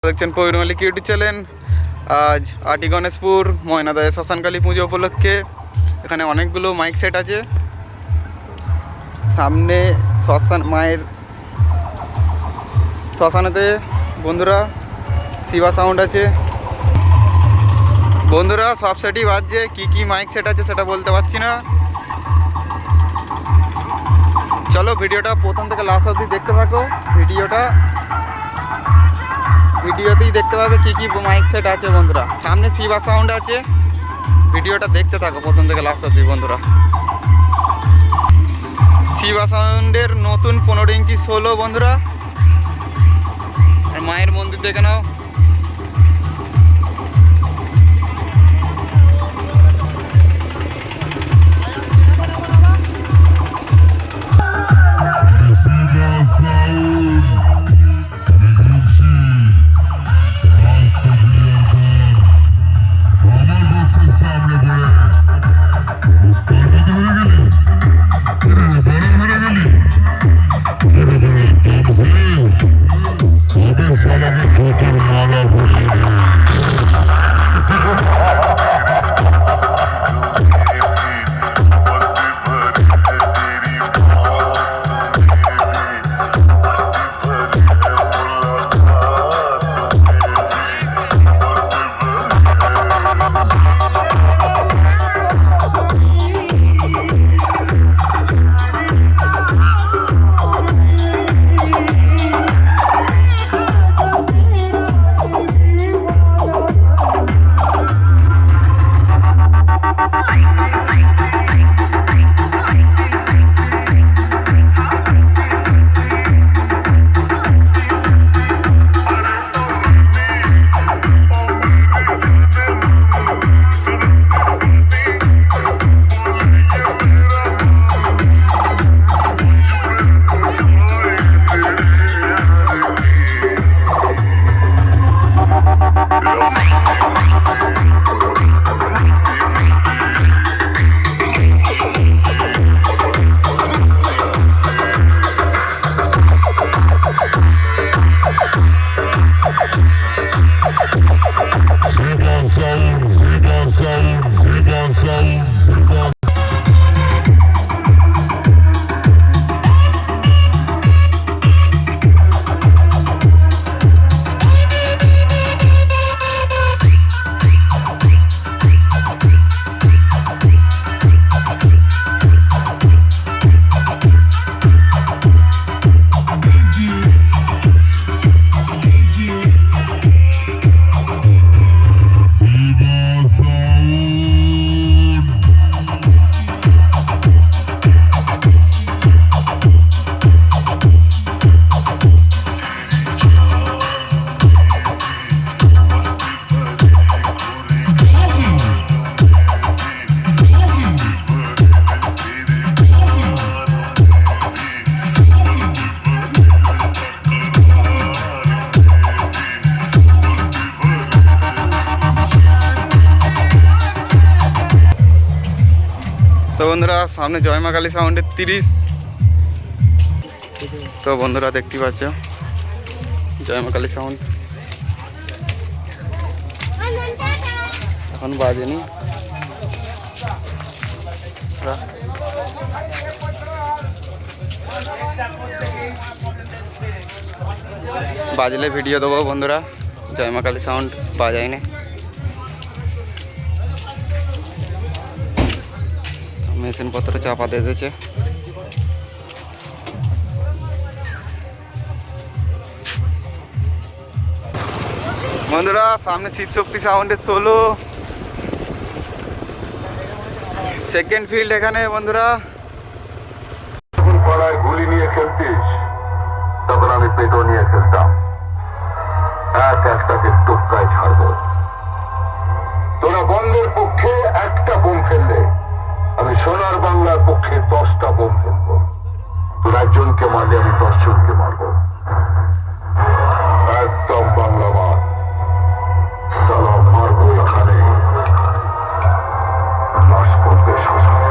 দেখছেন Prabir Mallick YouTube channel. আজ আটি গণেশপুর ময়নাদায় শ্মশানকালী পুজো উপলক্ষে এখানে অনেকগুলো মাইক সেট আছে। সামনে শ্মশান মায়ের শ্মশানেতে বন্ধুরা শিবা সাউন্ড আছে। বন্ধুরা সব সেটই বাজছে, কি মাইক সেট আছে সেটা বলতে পারছি না। চলো ভিডিওটা প্রথম থেকে লাস্ট অবধি দেখতে থাকো। ভিডিওতেই দেখতে পাবে কি মাইক সেট আছে বন্ধুরা। সামনে শিবা সাউন্ড আছে, ভিডিওটা দেখতে থাকো প্রথম থেকে লাস্ট অবধি বন্ধুরা। শিবা সাউন্ডের নতুন 15 ইঞ্চি সোলো বন্ধুরা। আর মায়ের মন্দির দেখে নাও। তো বন্ধুরা সামনে জয় মা কালী সাউন্ডের 30। তো বন্ধুরা দেখতে পাচ্ছ জয় মা কালী সাউন্ড এখন বাজেনি। বাজলে ভিডিও দেবো বন্ধুরা। জয় মা কালী সাউন্ড বাজাই না। মেশিনপত্র চাপা দিয়ে দিয়েছে। বন্ধুরা সামনে শিবশক্তি সাউন্ডের সোলো সেকেন্ড ফিল্ড এখানে বন্ধুরা। পাড়ায় গুলি নিয়ে খেলতিস, তখন আমি পেটো নিয়ে খেলতাম। একটাকে টোপকায় ছাড়বো। তোরা বন্ধের পক্ষে একটা বোম ফেললে আমি সোনার বাংলার পক্ষে 10টা বোম ফেলবো। তোর একজনকে মারলে আমি 10 জনকে মারবো। একদম বাংলা মার। সালাম মারবো এখানে, লাশ পড়বে শ্মশানে।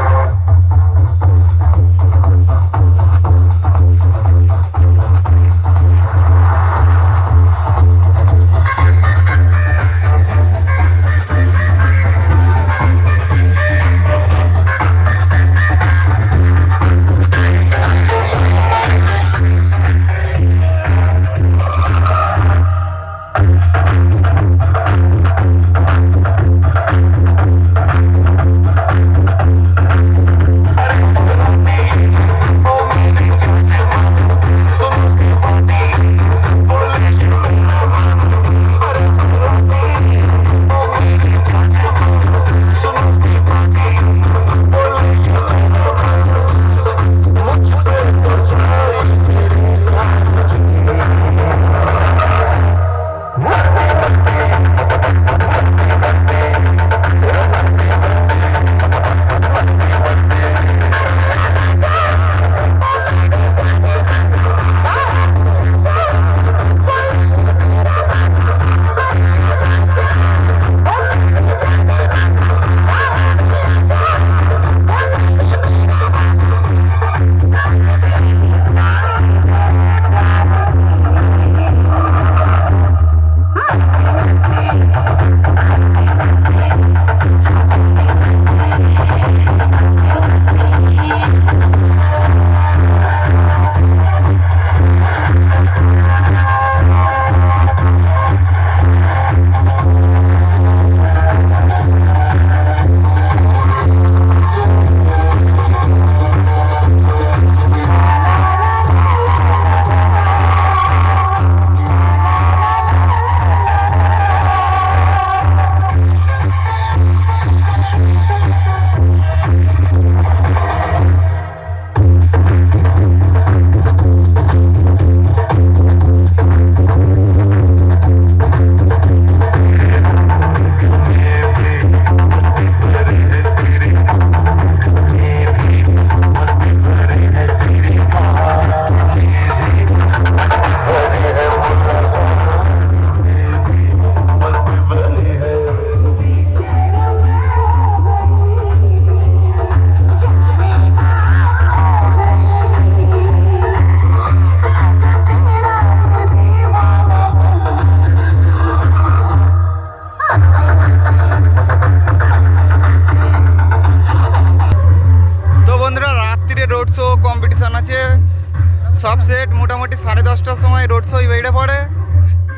মোটামুটি 10:30টার সময় রোড শো বেরিয়ে পড়ে।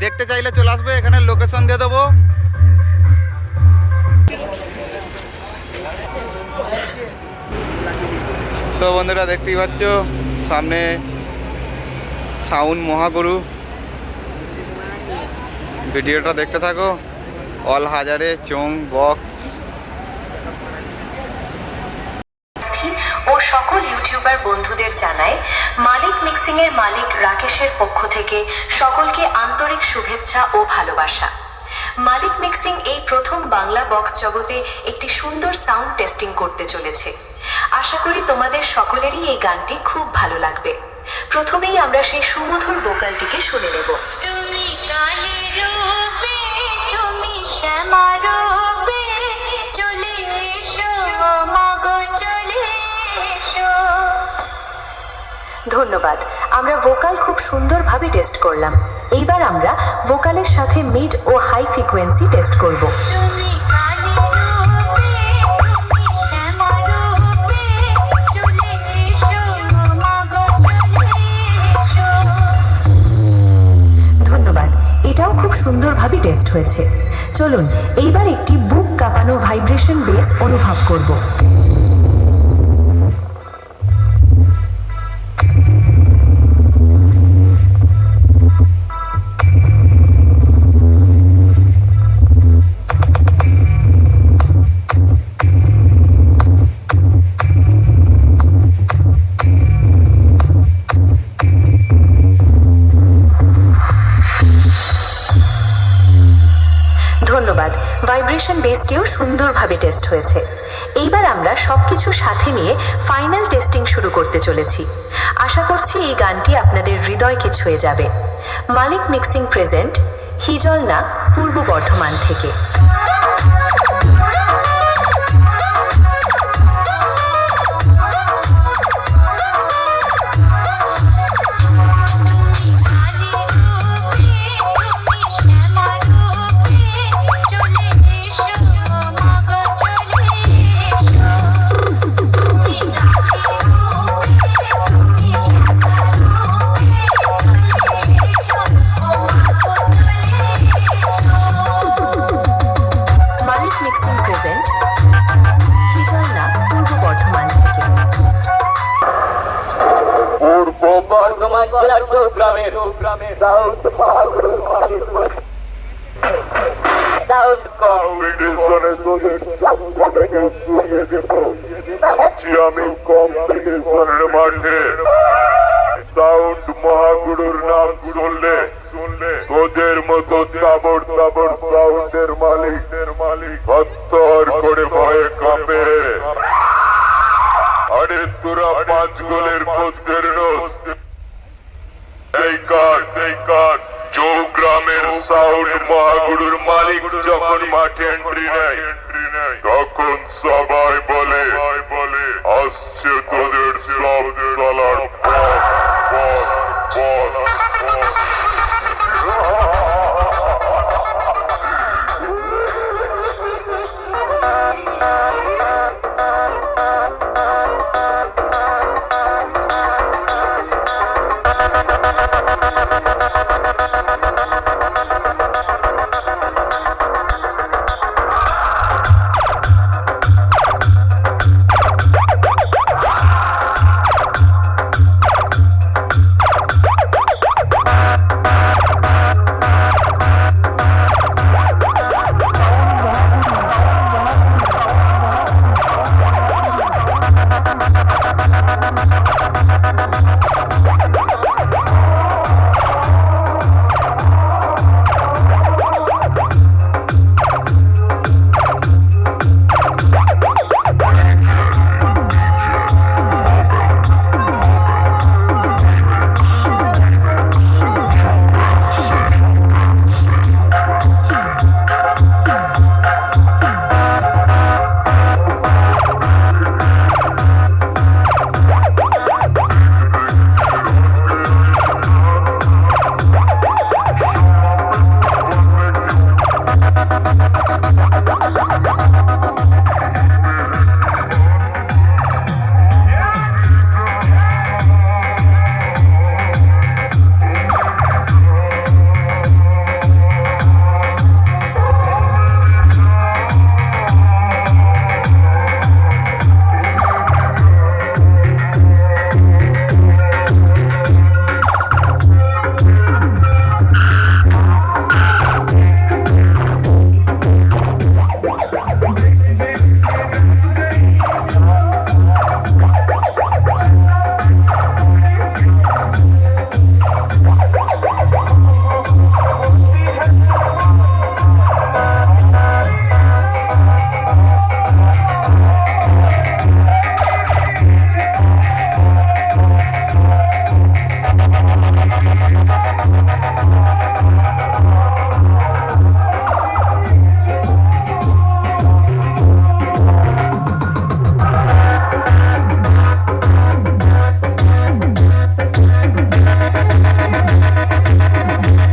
দেখতে চাইলে চলে আসবে, এখানে লোকেশন দিয়ে দেবো। তো বন্ধুরা দেখতেই পাচ্ছ সামনে সাউন্ড মহাগুরু। ভিডিওটা দেখতে থাকো। অল হাজারে চোং বক্স ও সকল ইউটিউবার বন্ধুদের জানায় মালিক মিক্সিং এর মালিক রাকেশের পক্ষ থেকে সকলকে আন্তরিক শুভেচ্ছা ও ভালোবাসা। মালিক মিক্সিং এই প্রথম বাংলা বক্স জগতে একটি সুন্দর সাউন্ড টেস্টিং করতে চলেছে। আশা করি তোমাদের সকলেরই এই গানটি খুব ভালো লাগবে। প্রথমেই আমরা সেই সুমধুর ভোকালটিকে শুনে নেব। তুমি কালী রূপে, তুমি শ্যামা রূপে, চলে এসো মাগো চলে এসো। ধন্যবাদ। আমরা ভোকাল খুব সুন্দরভাবে টেস্ট করলাম। এইবার আমরা ভোকালের সাথে মিড ও হাই ফ্রিকোয়েন্সি টেস্ট করব। ধন্যবাদ, এটাও খুব সুন্দরভাবে টেস্ট হয়েছে। চলুন এইবার একটি বুক কাঁপানো ভাইব্রেশন বেস অনুভব করব। ধন্যবাদ, ভাইব্রেশন বেসটিও সুন্দরভাবে টেস্ট হয়েছে। এইবার আমরা সবকিছু সাথে নিয়ে ফাইনাল টেস্টিং শুরু করতে চলেছি। আশা করছি এই গানটি আপনাদের হৃদয়কে ছুঁয়ে যাবে। মালিক মিক্সিং প্রেজেন্ট, হিজলনা, পূর্ব বর্ধমান থেকে। আমি কম্পিটিশনের মাঠে সাউন্ড মহাগুরুর নাম শুনলে তোদের মতো তাবড় তাবড় সাউন্ডের মালিক হস্তর করে ভয়ে কাঁপে। আরে তোরা 5 গোলের পথের রোজ এই কার চৌগ্রামের সাউন্ড মহাগুরুর মালিক যখন মাঠে এন্ট্রি নেয় তখন সবাই বলে আসছে তোদের সব